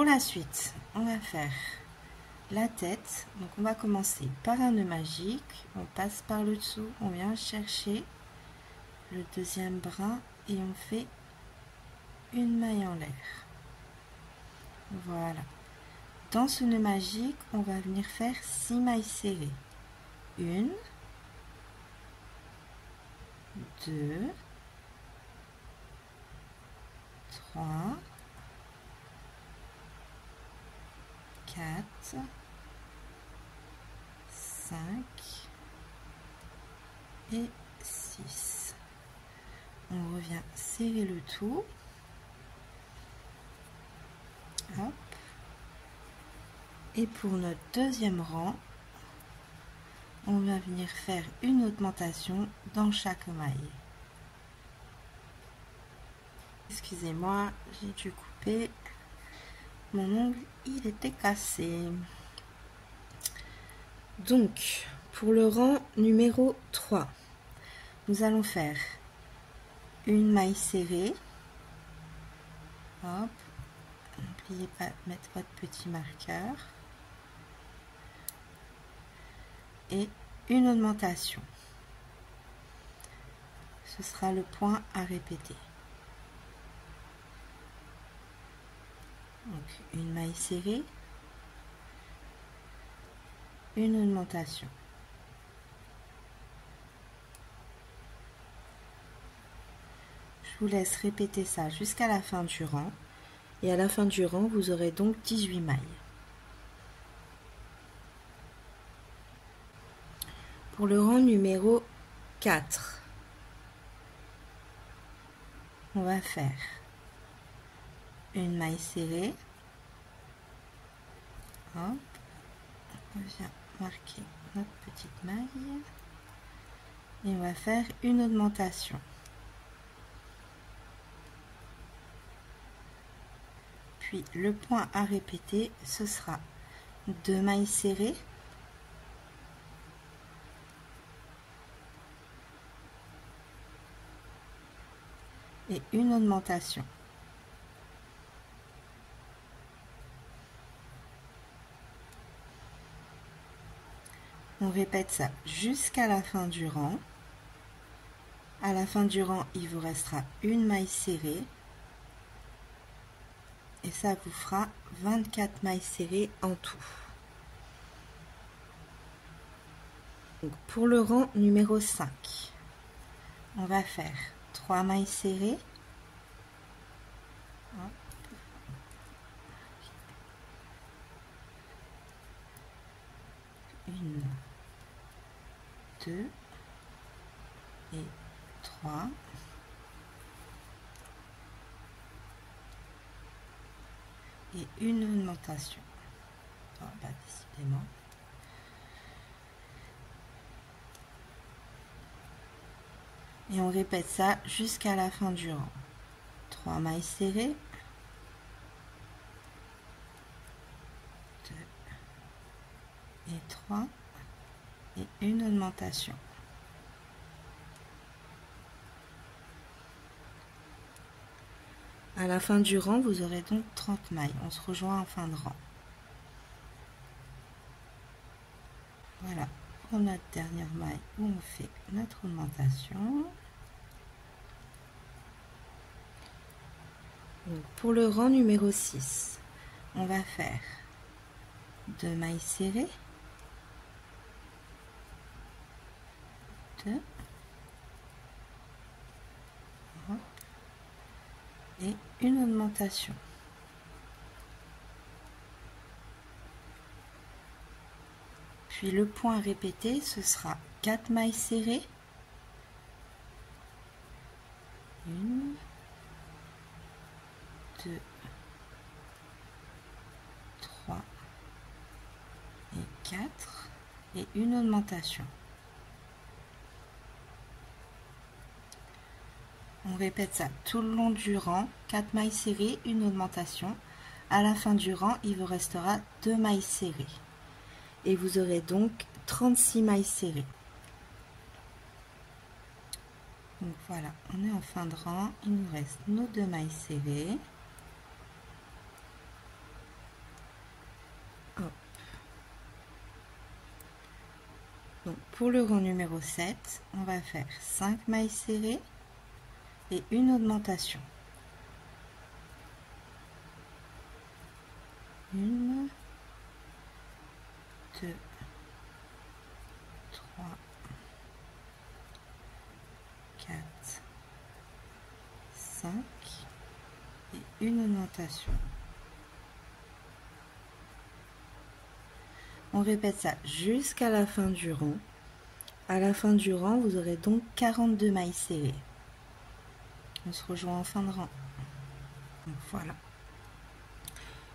pour la suite, on va faire la tête. Donc on va commencer par un nœud magique, on passe par le dessous, on vient chercher le deuxième brin et on fait une maille en l'air. Voilà. Dans ce nœud magique, on va venir faire 6 mailles serrées. 1, 2, 3, 4, 5 et 6. On revient serrer le tout. Hop. Et pour notre deuxième rang, on va venir faire une augmentation dans chaque maille. Excusez-moi, j'ai dû couper. Mon ongle, il était cassé. Donc, pour le rang numéro 3, nous allons faire une maille serrée. Hop. N'oubliez pas de mettre votre petit marqueur. Et une augmentation. Ce sera le point à répéter. Donc, une maille serrée, une augmentation. Je vous laisse répéter ça jusqu'à la fin du rang. Et à la fin du rang, vous aurez donc 18 mailles. Pour le rang numéro 4, on va faire une maille serrée. Hop, on vient marquer notre petite maille et on va faire une augmentation. Puis le point à répéter, ce sera 2 mailles serrées, et une augmentation. On répète ça jusqu'à la fin du rang. À la fin du rang, il vous restera une maille serrée. Et ça vous fera 24 mailles serrées en tout. Donc pour le rang numéro 5, on va faire 3 mailles serrées. Hop. 1, 2 et 3. Et une augmentation. Oh, bah, décidément. Et on répète ça jusqu'à la fin du rang. 3 mailles serrées. 2 et 3. Et une augmentation. À la fin du rang, vous aurez donc 30 mailles. On se rejoint en fin de rang. Voilà, pour notre dernière maille où on fait notre augmentation. Donc, pour le rang numéro 6, on va faire 2 mailles serrées. 2. Et une augmentation. Puis le point à répéter, ce sera 4 mailles serrées. 1, 2, 3 et 4 et une augmentation. On répète ça tout le long du rang, 4 mailles serrées, une augmentation. À la fin du rang, il vous restera 2 mailles serrées. Et vous aurez donc 36 mailles serrées. Donc voilà, on est en fin de rang, il nous reste nos 2 mailles serrées. pour le rang numéro 7, on va faire 5 mailles serrées et une augmentation. 1, 2, 3, 4, 5 et une augmentation. On répète ça jusqu'à la fin du rang. À la fin du rang, vous aurez donc 42 mailles serrées. On se rejoint en fin de rang. Donc voilà.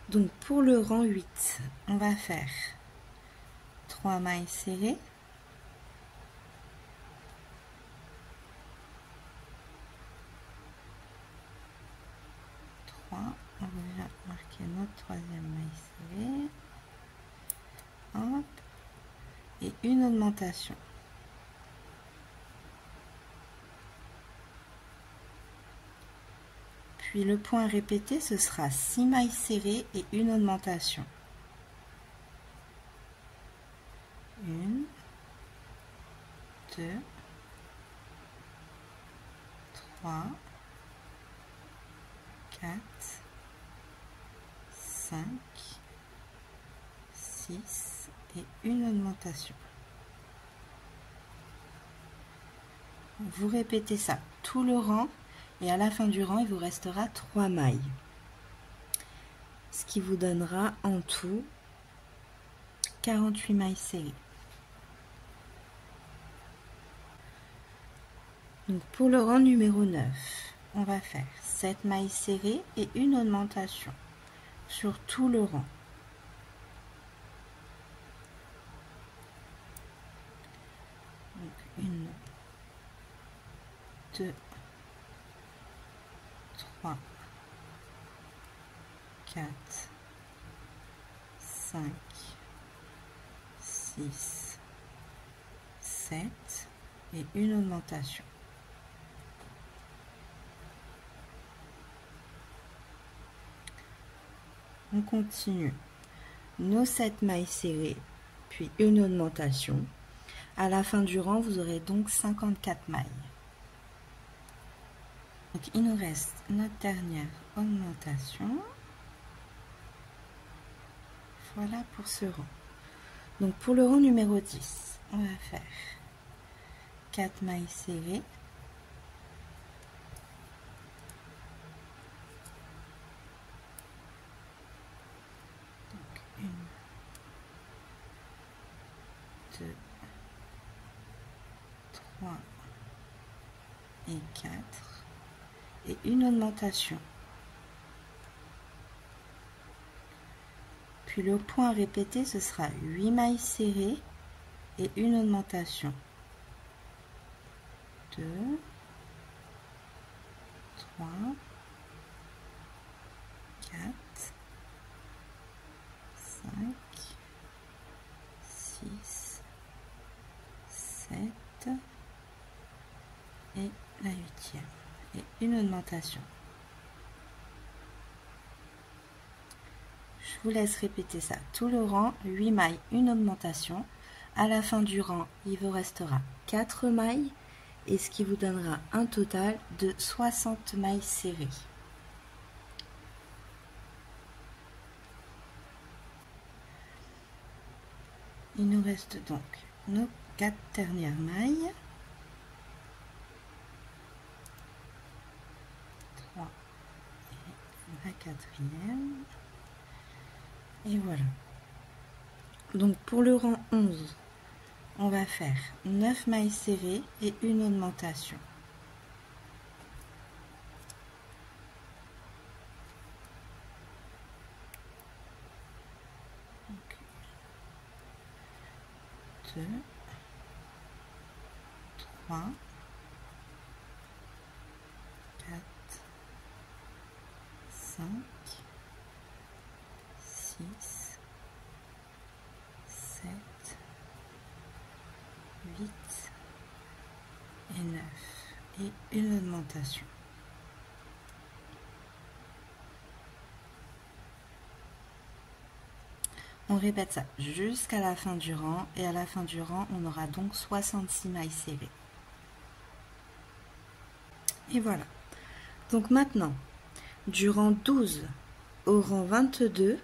Donc pour le rang 8, on va faire 3 mailles serrées. On va marquer notre troisième maille serrée. Hop. Et une augmentation. Puis le point répété, ce sera 6 mailles serrées et une augmentation. 1, 2, 3, 4, 5, 6 et une augmentation. Vous répétez ça tout le rang et à la fin du rang, il vous restera 3 mailles. Ce qui vous donnera en tout 48 mailles serrées. Donc pour le rang numéro 9, on va faire 7 mailles serrées et une augmentation sur tout le rang. Donc 1, 2, 3, 4, 5, 6, 7 et une augmentation. On continue nos 7 mailles serrées, puis une augmentation. À la fin du rang, vous aurez donc 54 mailles. Donc il nous reste notre dernière augmentation. Voilà pour ce rang. Donc pour le rang numéro 10, on va faire 4 mailles serrées. Donc 1, 2, 3 et 4 et une augmentation. Puis le point répété, ce sera 8 mailles serrées et une augmentation. 2, 3, 4, 5, 6, 7 et la 8e et une augmentation. Je vous laisse répéter ça tout le rang, 8 mailles, une augmentation. À la fin du rang, il vous restera 4 mailles et ce qui vous donnera un total de 60 mailles serrées. Il nous reste donc nos 4 dernières mailles. 3 et la 4e. Et voilà. Donc pour le rang 11, on va faire 9 mailles serrées et une augmentation. Donc, 2, 3, 4, 5, 6, 7, 8 et 9 et une augmentation. On répète ça jusqu'à la fin du rang et à la fin du rang, on aura donc 66 mailles serrées. Et voilà. Donc maintenant, du rang 12 au rang 22,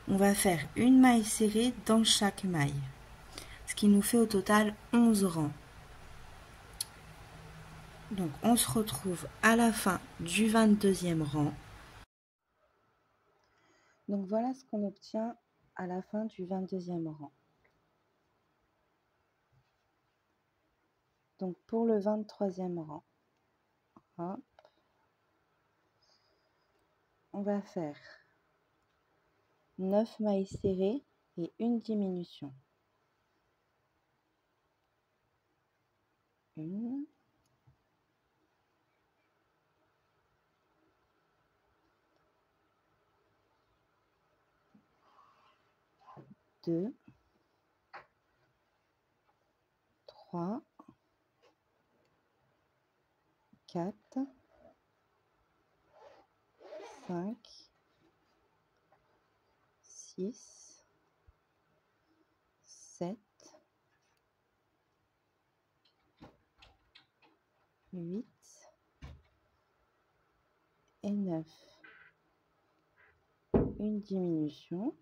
on va faire une maille serrée dans chaque maille, ce qui nous fait au total 11 rangs. Donc on se retrouve à la fin du 22e rang. Donc voilà ce qu'on obtient à la fin du 22e rang. Donc pour le 23e rang, hop, on va faire 9 mailles serrées et une diminution. Une, deux, trois, 4, 5, 6, 7, 8 et 9. Une diminution,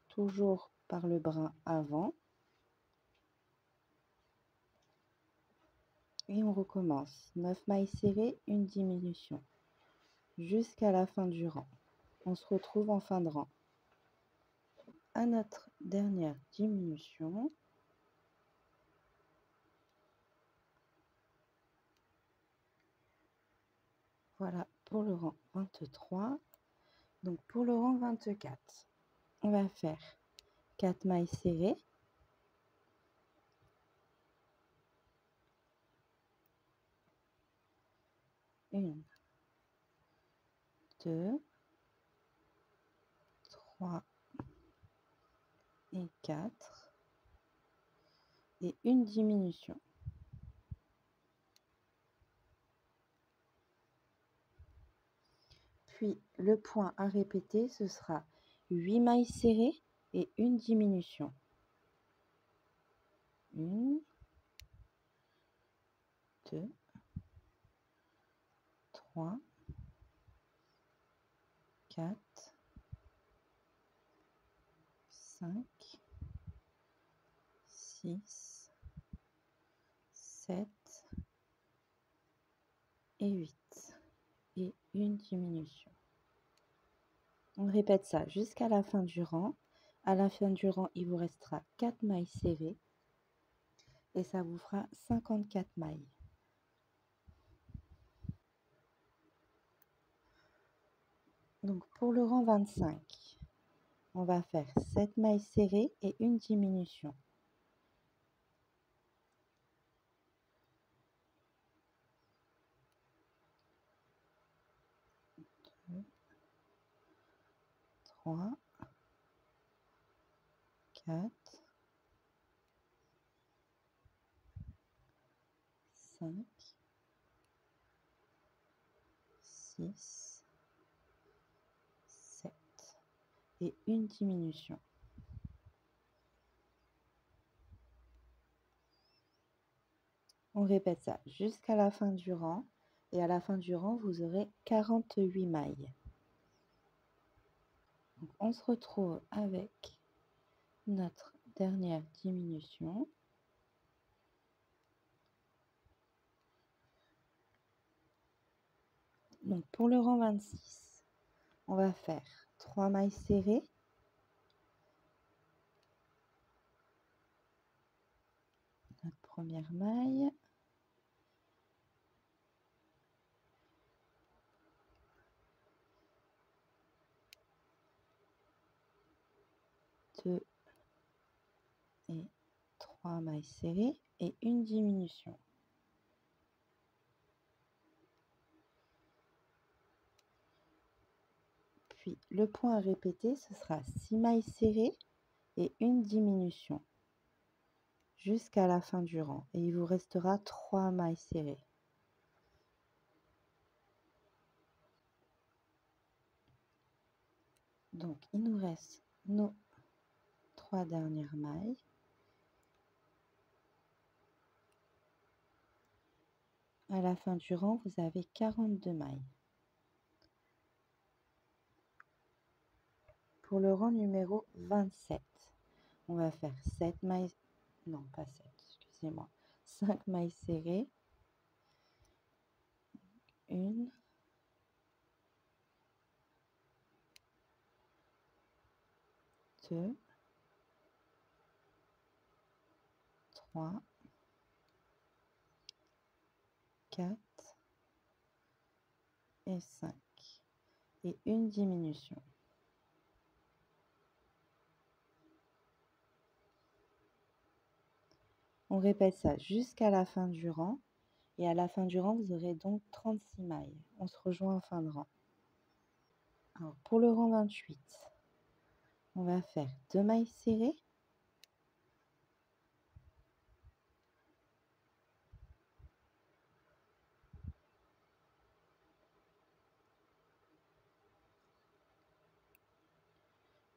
toujours par le brin avant. Et on recommence. 9 mailles serrées, une diminution. Jusqu'à la fin du rang. On se retrouve en fin de rang. À notre dernière diminution. Voilà pour le rang 23. Donc pour le rang 24, on va faire 4 mailles serrées. Une, 2, 3 et 4. Et une diminution. Puis le point à répéter, ce sera 8 mailles serrées et une diminution. Une, 2, 3, 4, 5, 6, 7 et 8. Et une diminution. On répète ça jusqu'à la fin du rang. À la fin du rang, il vous restera 4 mailles serrées et ça vous fera 54 mailles. Donc pour le rang 25, on va faire 7 mailles serrées et une diminution. Deux, 3, 4, 5, 6, 7 et une diminution. On répète ça jusqu'à la fin du rang et à la fin du rang, vous aurez 48 mailles. Donc, on se retrouve avec notre dernière diminution. Donc pour le rang 26, on va faire 3 mailles serrées. Notre première maille. Deux et 3 mailles serrées et une diminution. Puis le point à répéter, ce sera 6 mailles serrées et une diminution jusqu'à la fin du rang. Et il vous restera 3 mailles serrées. Donc il nous reste nos 3 dernières mailles. À la fin du rang, vous avez 42 mailles. Pour le rang numéro 27, on va faire 7 mailles, non pas 7, excusez-moi, 5 mailles serrées, 1, 2, 3, 4 et 5 et une diminution. On répète ça jusqu'à la fin du rang et à la fin du rang, vous aurez donc 36 mailles. On se rejoint en fin de rang. Alors, pour le rang 28, on va faire 2 mailles serrées,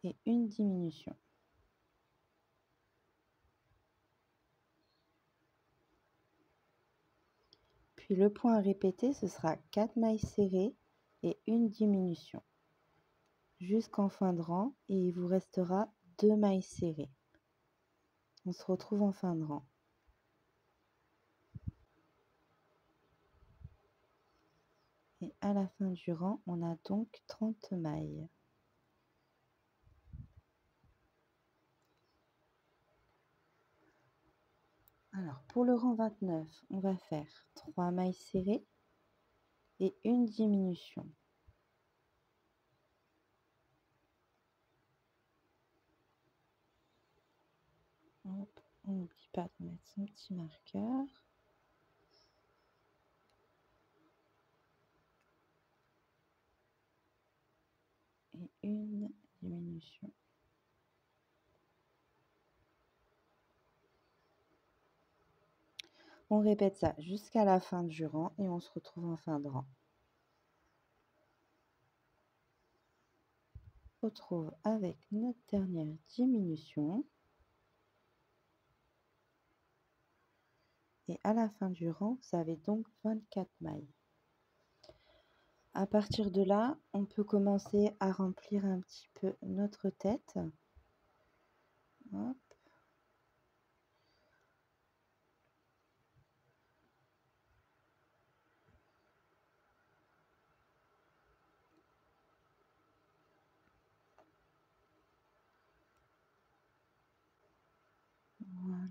et une diminution. Puis le point à répéter, ce sera 4 mailles serrées et une diminution jusqu'en fin de rang et il vous restera 2 mailles serrées. On se retrouve en fin de rang. Et à la fin du rang, on a donc 30 mailles. Alors pour le rang 29, on va faire 3 mailles serrées et une diminution. Hop, on n'oublie pas de mettre son petit marqueur. Et une diminution. On répète ça jusqu'à la fin du rang et on se retrouve en fin de rang. On se retrouve avec notre dernière diminution. Et à la fin du rang, vous avez donc 24 mailles. À partir de là, on peut commencer à remplir un petit peu notre tête. Hop. Voilà.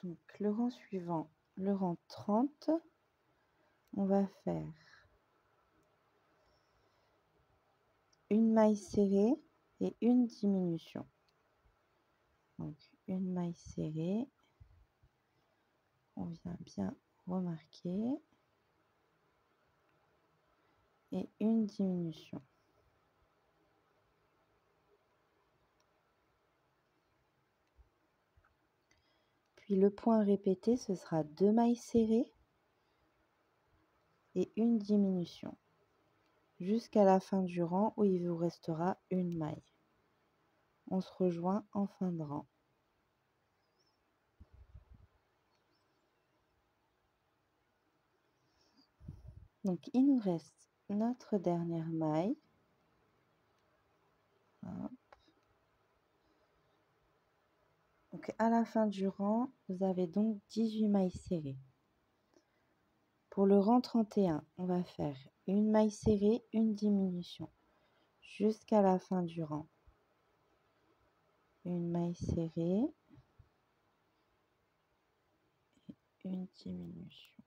Donc le rang suivant, le rang 30, on va faire une maille serrée et une diminution. Donc une maille serrée, on vient bien remarquer, et une diminution. Puis le point répété, ce sera 2 mailles serrées et une diminution jusqu'à la fin du rang où il vous restera une maille. On se rejoint en fin de rang. Donc il nous reste notre dernière maille. Hop. Donc à la fin du rang, vous avez donc 18 mailles serrées. Pour le rang 31, on va faire une maille serrée, une diminution jusqu'à la fin du rang. Une maille serrée, une diminution.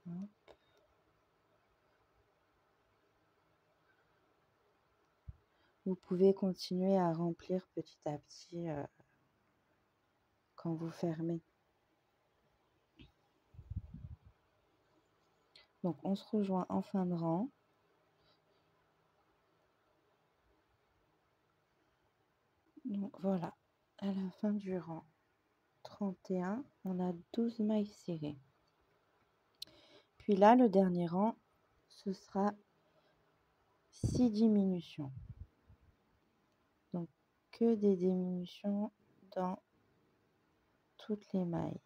Hop. Vous pouvez continuer à remplir petit à petit quand vous fermez. Donc on se rejoint en fin de rang. Donc voilà, à la fin du rang 31, on a 12 mailles serrées. Puis là, le dernier rang, ce sera 6 diminutions. Donc que des diminutions dans toutes les mailles.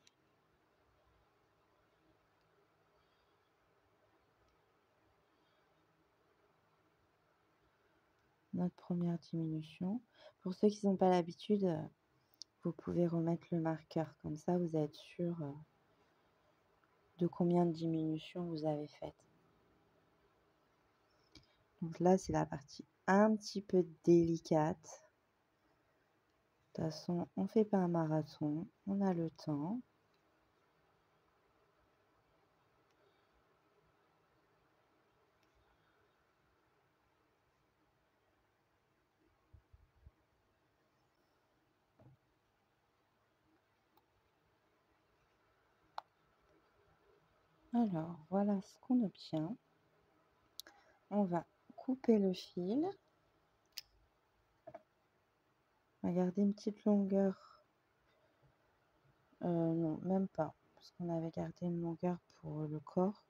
Notre première diminution. Pour ceux qui n'ont pas l'habitude, vous pouvez remettre le marqueur. Comme ça, vous êtes sûr de combien de diminutions vous avez faites. Donc là, c'est la partie un petit peu délicate. De toute façon, on ne fait pas un marathon, on a le temps. Alors, voilà ce qu'on obtient. On va couper le fil. On va garder une petite longueur. Non, même pas. Parce qu'on avait gardé une longueur pour le corps.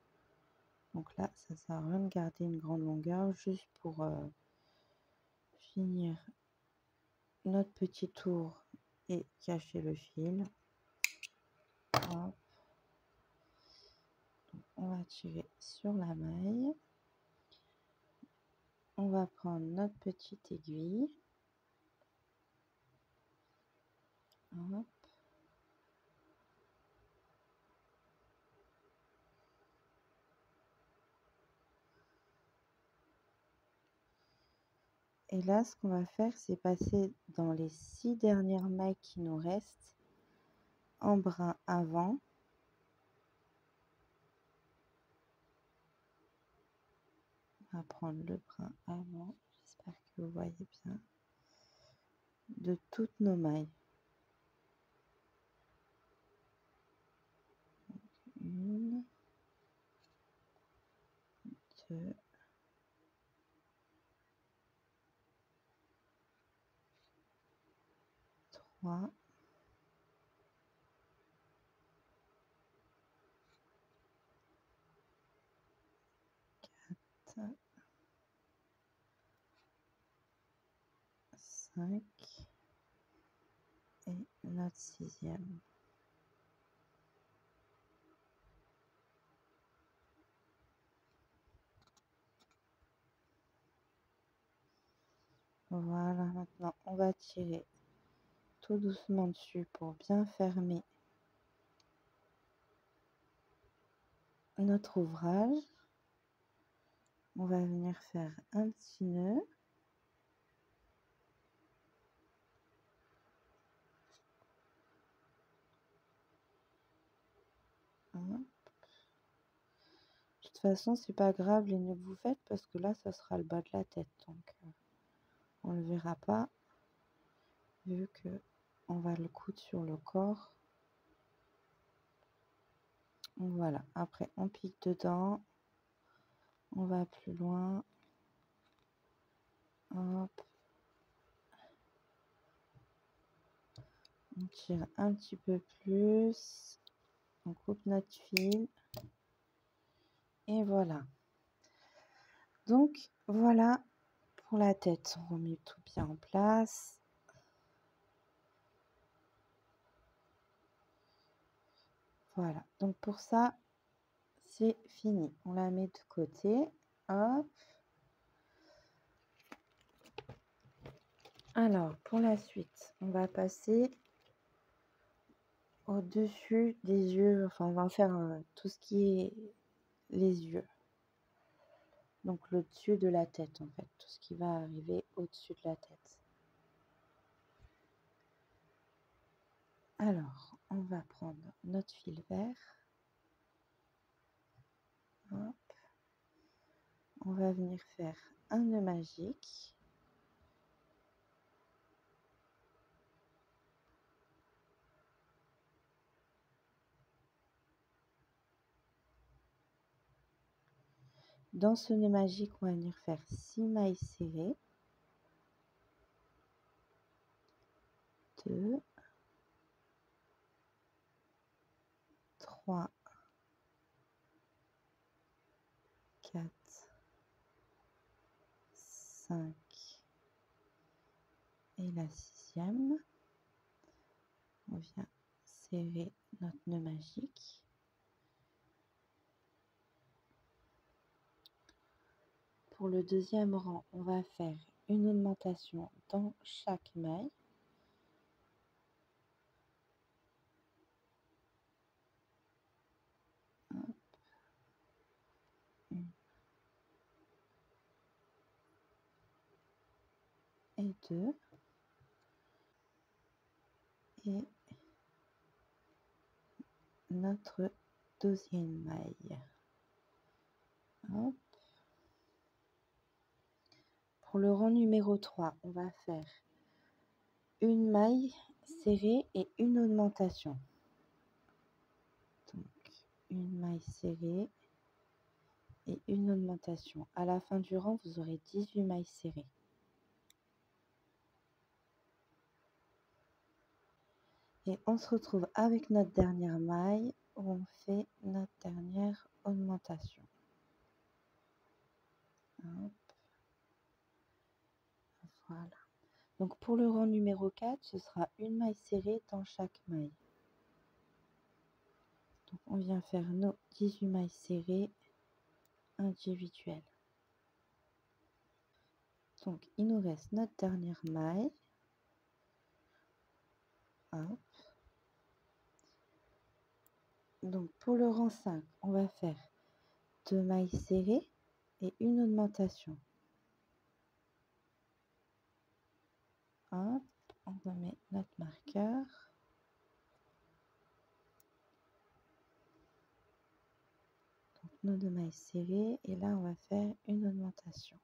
Donc là, ça ne sert à rien de garder une grande longueur. Juste pour finir notre petit tour et cacher le fil. Hop. On va tirer sur la maille. On va prendre notre petite aiguille. Hop. Et là, ce qu'on va faire, c'est passer dans les 6 dernières mailles qui nous restent en brin avant. On va prendre le brin avant. J'espère que vous voyez bien. De toutes nos mailles. 1, 2, 3, 4, 5 et notre 6e. Voilà, maintenant on va tirer tout doucement dessus pour bien fermer notre ouvrage. On va venir faire un petit nœud. De toute façon, c'est pas grave les nœuds que vous faites parce que là, ça sera le bas de la tête. Donc, on ne le verra pas vu que on va le coudre sur le corps. Donc, voilà. Après, on pique dedans. On va plus loin. Hop. On tire un petit peu plus. On coupe notre fil. Et voilà. Donc, voilà pour la tête. On remet tout bien en place. Voilà. Donc, pour ça, c'est fini. On la met de côté. Hop. Alors, pour la suite, on va passer au-dessus des yeux. Enfin, on va faire tout ce qui est les yeux. Donc, le dessus de la tête, en fait. Tout ce qui va arriver au-dessus de la tête. Alors, on va prendre notre fil vert. Hop. On va venir faire un nœud magique. Dans ce nœud magique, on va venir faire 6 mailles serrées. 2, 3, 4, 5 et la 6e. On vient serrer notre nœud magique. Pour le deuxième rang, on va faire une augmentation dans chaque maille. Hop. 1 et 2 et notre deuxième maille. Hop. Pour le rang numéro 3, on va faire une maille serrée et une augmentation. Donc, une maille serrée et une augmentation. À la fin du rang, vous aurez 18 mailles serrées. Et on se retrouve avec notre dernière maille où on fait notre dernière augmentation. Hop. Voilà. Donc pour le rang numéro 4, ce sera une maille serrée dans chaque maille. Donc on vient faire nos 18 mailles serrées individuelles. Donc il nous reste notre dernière maille. Hop. Donc pour le rang 5, on va faire 2 mailles serrées et une augmentation. Hop, on remet notre marqueur. Donc nos 2 mailles serrées et là on va faire une augmentation.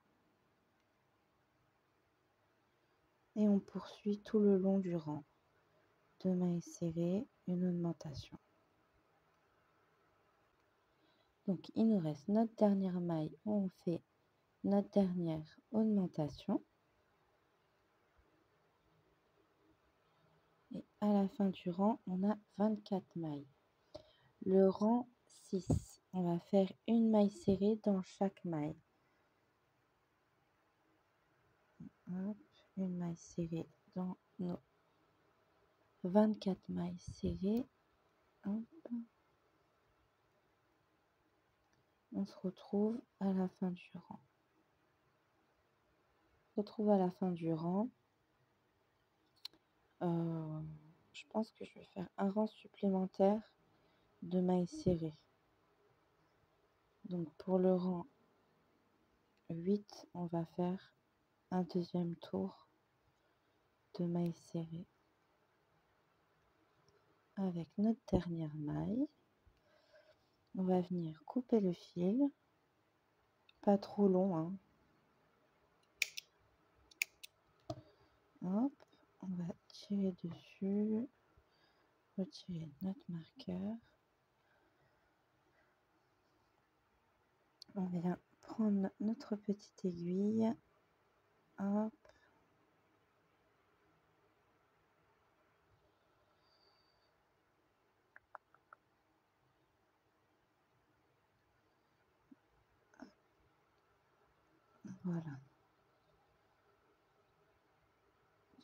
Et on poursuit tout le long du rang. 2 mailles serrées, une augmentation. Donc il nous reste notre dernière maille où on fait notre dernière augmentation. Et à la fin du rang, on a 24 mailles. Le rang 6, on va faire une maille serrée dans chaque maille. Hop, une maille serrée dans nos 24 mailles serrées. Hop. On se retrouve à la fin du rang. On se retrouve à la fin du rang. Je pense que je vais faire un rang supplémentaire de mailles serrées. Donc pour le rang 8, on va faire un deuxième tour de mailles serrées avec notre dernière maille. On va venir couper le fil, pas trop long, hein. Hop, on va tirer dessus, retirer notre marqueur. On vient prendre notre petite aiguille. Hop. Voilà.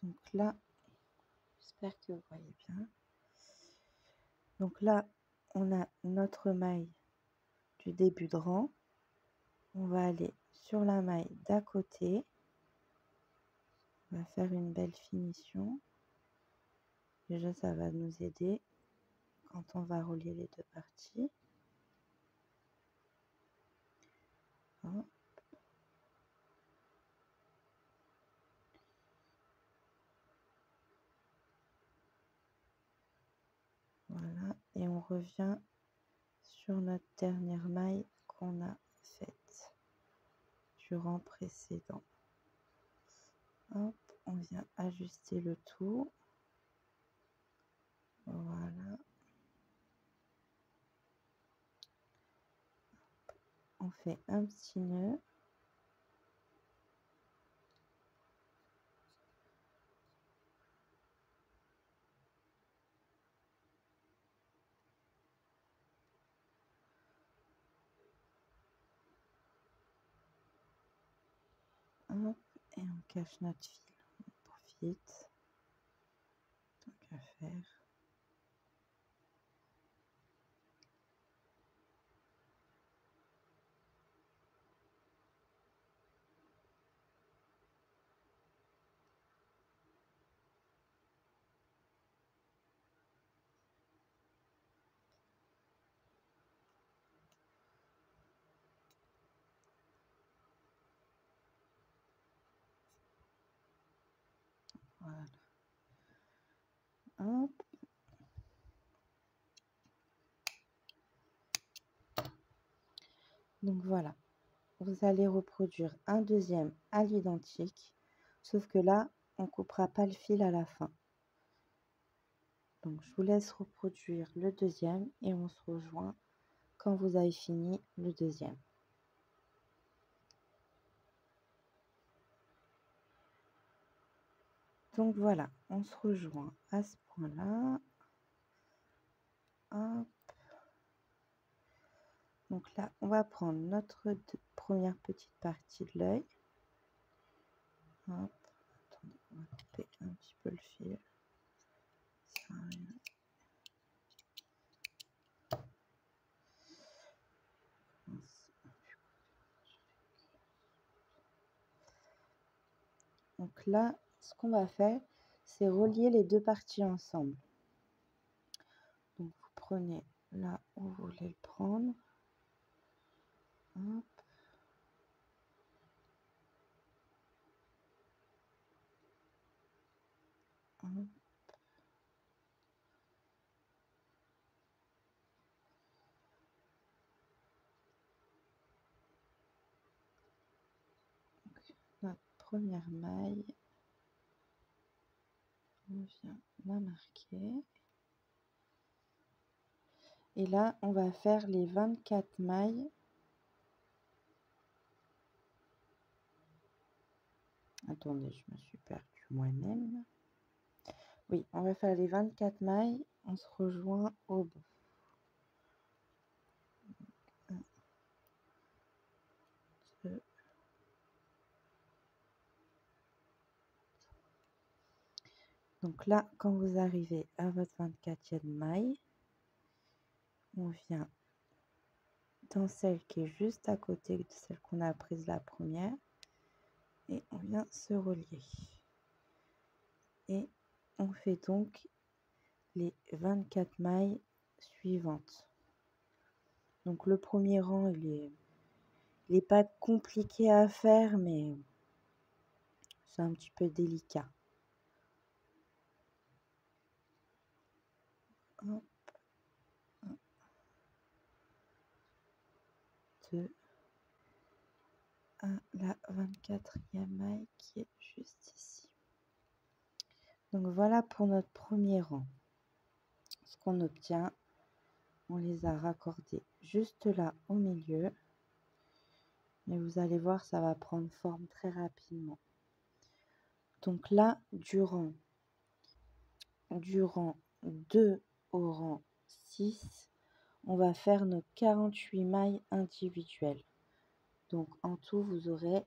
Donc là, j'espère que vous voyez bien. Donc là, on a notre maille du début de rang. On va aller sur la maille d'à côté. On va faire une belle finition. Déjà, ça va nous aider quand on va relier les deux parties. Hop. Voilà, et on revient sur notre dernière maille qu'on a faite du rang précédent. Hop, on vient ajuster le tout. Voilà. on fait un petit nœud. Hop, et on cache notre fil. On profite. Tant qu'à faire. Voilà. Hop. Donc voilà, vous allez reproduire un deuxième à l'identique, sauf que là, on coupera pas le fil à la fin. Donc je vous laisse reproduire le deuxième et on se rejoint quand vous avez fini le deuxième. Donc voilà, on se rejoint à ce point-là. Hop. Donc là, on va prendre notre première petite partie de l'œil. Hop. Attendez, on va couper un petit peu le fil. Ça sert à rien. Donc là, ce qu'on va faire, c'est relier les deux parties ensemble. Donc vous prenez là où vous voulez le prendre. Hop. Hop. Donc, notre première maille, on vient la marquer. Et là, on va faire les 24 mailles. Attendez, je me suis perdue moi-même. Oui, on va faire les 24 mailles. On se rejoint au bout. 1, 2. Donc là, quand vous arrivez à votre 24e maille, on vient dans celle qui est juste à côté de celle qu'on a prise la première et on vient se relier. Et on fait donc les 24 mailles suivantes. Donc le premier rang, il est pas compliqué à faire, mais c'est un petit peu délicat. Hop. 1, 2, à la 24e maille qui est juste ici. Donc voilà pour notre premier rang. Ce qu'on obtient, on les a raccordés juste là au milieu. Mais vous allez voir, ça va prendre forme très rapidement. Donc là, du rang 2 au rang 6, on va faire nos 48 mailles individuelles. Donc en tout, vous aurez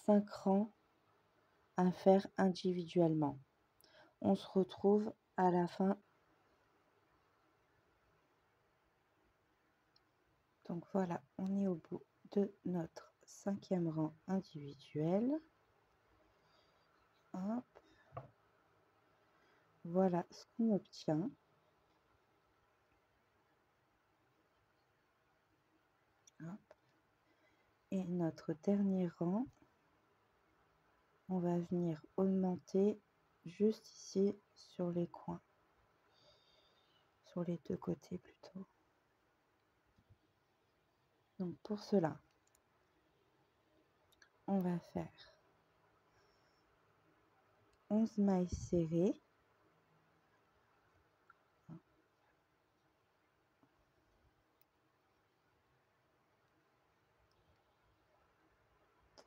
5 rangs à faire individuellement. On se retrouve à la fin. Donc voilà, on est au bout de notre 5e rang individuel. Hop. Voilà ce qu'on obtient. Hop. Et notre dernier rang, on va venir augmenter juste ici sur les coins, sur les deux côtés plutôt. Donc pour cela, on va faire 11 mailles serrées.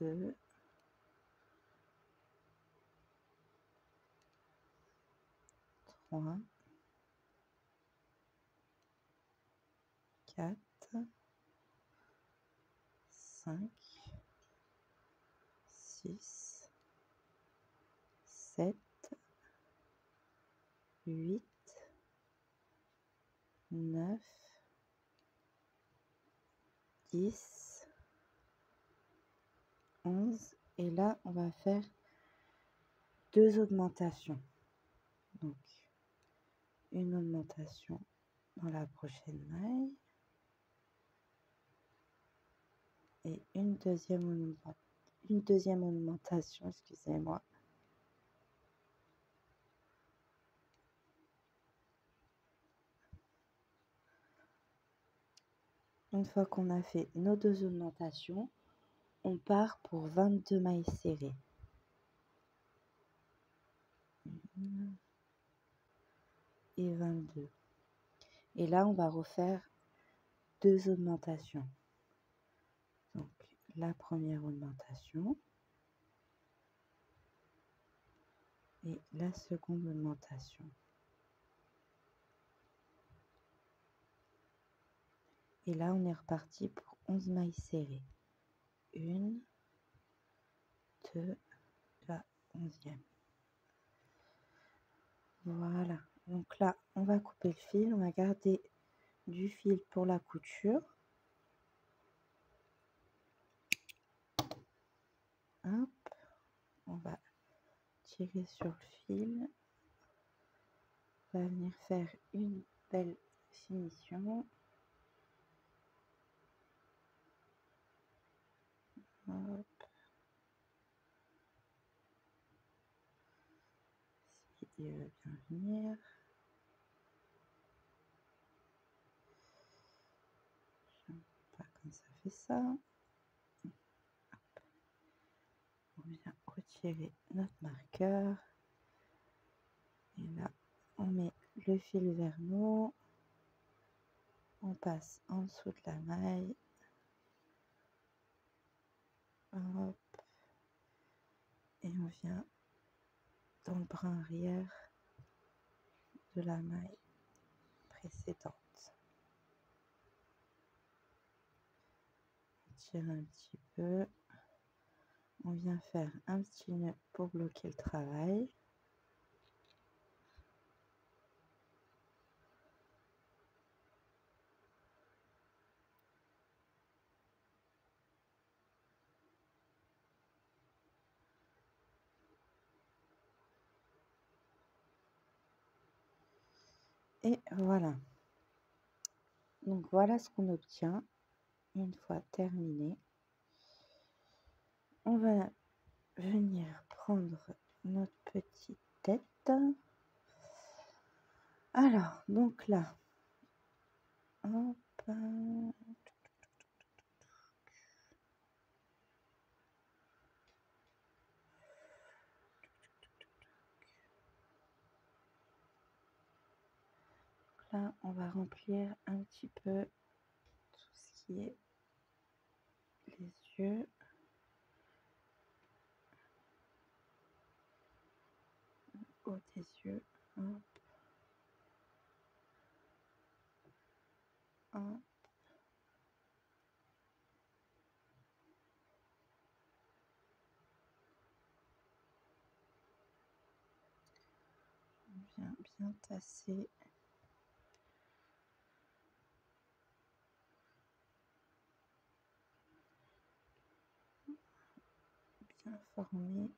2, 3, 4, 5, 6, 7, 8, 9, 10, 11. Et là, on va faire 2 augmentations. Donc, une augmentation dans la prochaine maille et une deuxième augmentation, excusez-moi. Une fois qu'on a fait nos 2 augmentations, on part pour 22 mailles serrées. 1 et 22. Et là, on va refaire 2 augmentations. Donc, la première augmentation et la seconde augmentation. Et là, on est reparti pour 11 mailles serrées. 1, 2, la 11e. Voilà. Donc là, on va couper le fil. On va garder du fil pour la couture. Hop. On va tirer sur le fil. On va venir faire une belle finition. Hop. Si il veut bien venir. Je ne sais pas comme ça fait ça. Hop. On vient retirer notre marqueur. Et là, on met le fil vers nous. On passe en dessous de la maille. Hop. Et on vient dans le brin arrière de la maille précédente. On tire un petit peu. On vient faire un petit nœud pour bloquer le travail. Et voilà. Donc voilà ce qu'on obtient une fois terminé. On va venir prendre notre petite tête. Alors, donc là, hop, là, on va remplir un petit peu tout ce qui est les yeux. Haut des yeux. Hop. Hop. On vient bien tasser. Bien former.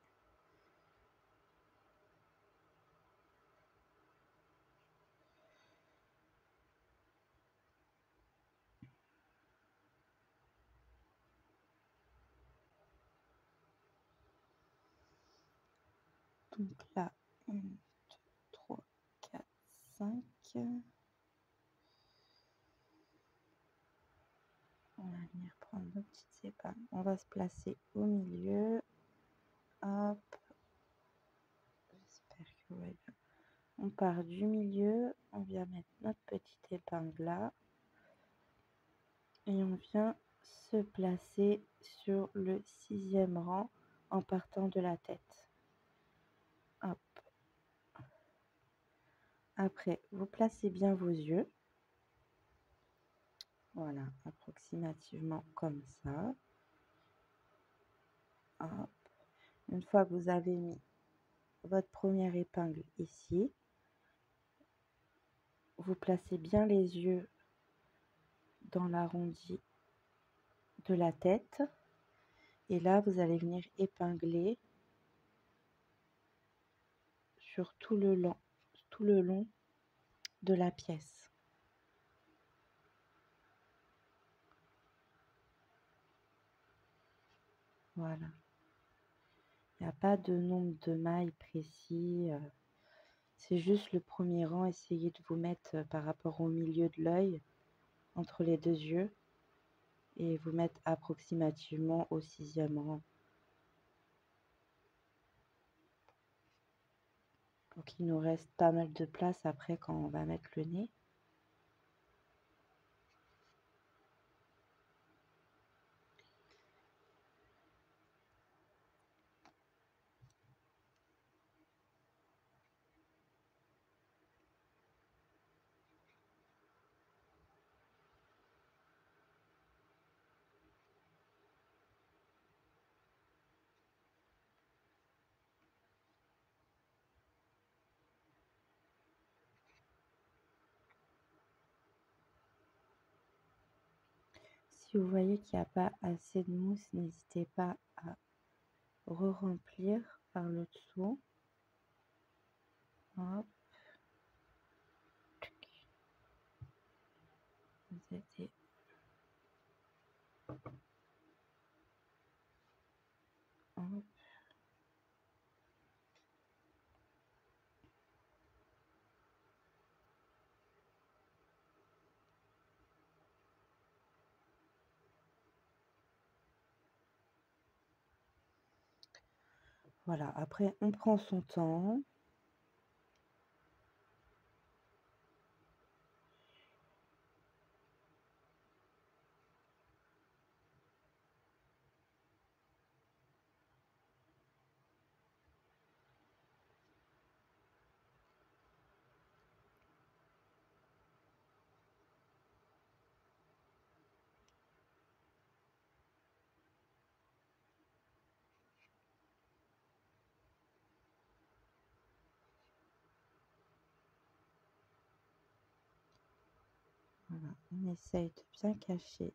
Donc là, 1, 2, 3, 4, 5. On va venir prendre nos petites épingles. On va se placer au milieu. Hop. J'espère que vous voyez bien. On part du milieu. On vient mettre notre petite épingle là. Et on vient se placer sur le 6e rang en partant de la tête. Hop. Après, vous placez bien vos yeux. Voilà, approximativement comme ça. Hop. Une fois que vous avez mis votre première épingle ici, vous placez bien les yeux dans l'arrondi de la tête. Et là, vous allez venir épingler sur tout le long de la pièce. Voilà. Il n'y a pas de nombre de mailles précis. C'est juste le premier rang. Essayez de vous mettre par rapport au milieu de l'œil, entre les deux yeux, et vous mettre approximativement au 6e rang. Donc il nous reste pas mal de place après quand on va mettre le nez. Si vous voyez qu'il n'y a pas assez de mousse, n'hésitez pas à re-remplir par le dessous. Hop. Vous aidez. Hop. Voilà, après on prend son temps. Voilà, on essaye de bien cacher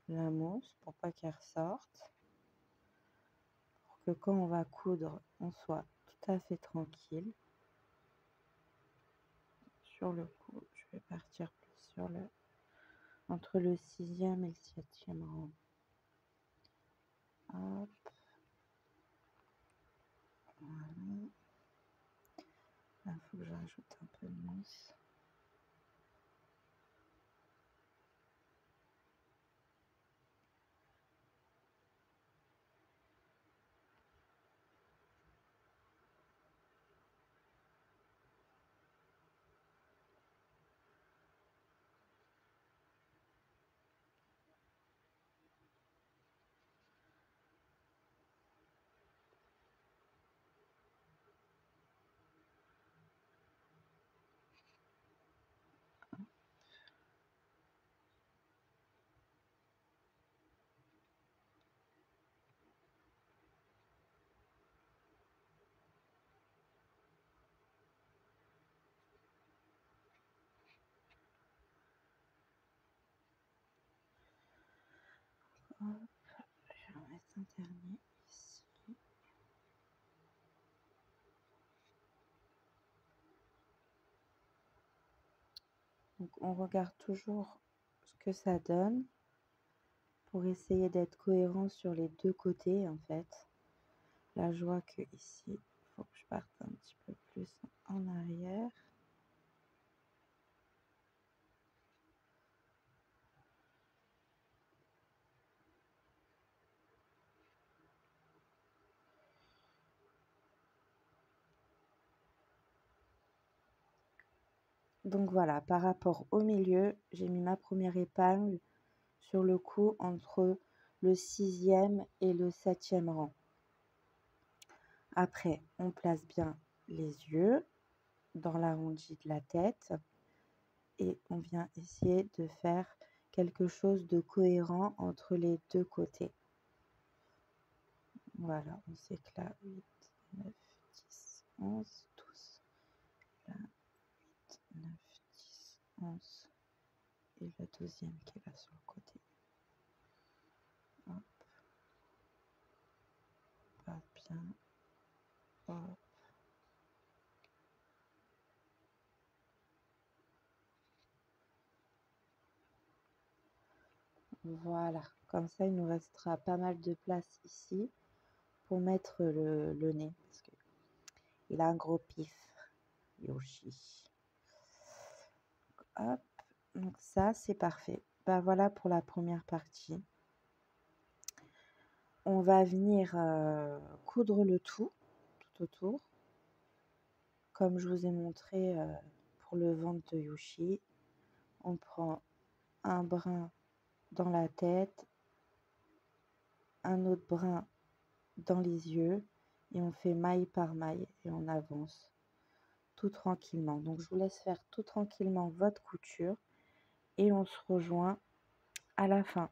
la mousse pour pas qu'elle ressorte. Pour que quand on va coudre, on soit tout à fait tranquille. Sur le coup, je vais partir plus sur le entre le 6e et le 7e rang. Hop. Voilà. Là, il faut que je rajoute un peu de mousse. Hop. Je vais en mettre un dernier ici. Donc on regarde toujours ce que ça donne pour essayer d'être cohérent sur les deux côtés en fait. Là je vois que ici il faut que je parte un petit peu plus en arrière. Donc voilà, par rapport au milieu, j'ai mis ma première épingle sur le cou entre le 6e et le 7e rang. Après, on place bien les yeux dans l'arrondi de la tête et on vient essayer de faire quelque chose de cohérent entre les deux côtés. Voilà, on sait que là, 8, 9, 10, 11, 12. Là, 8, 9, 10, 11. Et le deuxième qui est là sur le côté. Hop. Pas bien. Hop. Voilà, comme ça il nous restera pas mal de place ici pour mettre le nez, parce qu'il a un gros pif, Yoshi. Hop, donc ça c'est parfait. Bah voilà pour la première partie. On va venir coudre le tout autour, comme je vous ai montré pour le ventre de Yoshi. On prend un brin dans la tête, un autre brin dans les yeux et on fait maille par maille et on avance tout tranquillement. Donc je vous laisse faire tout tranquillement votre couture et on se rejoint à la fin.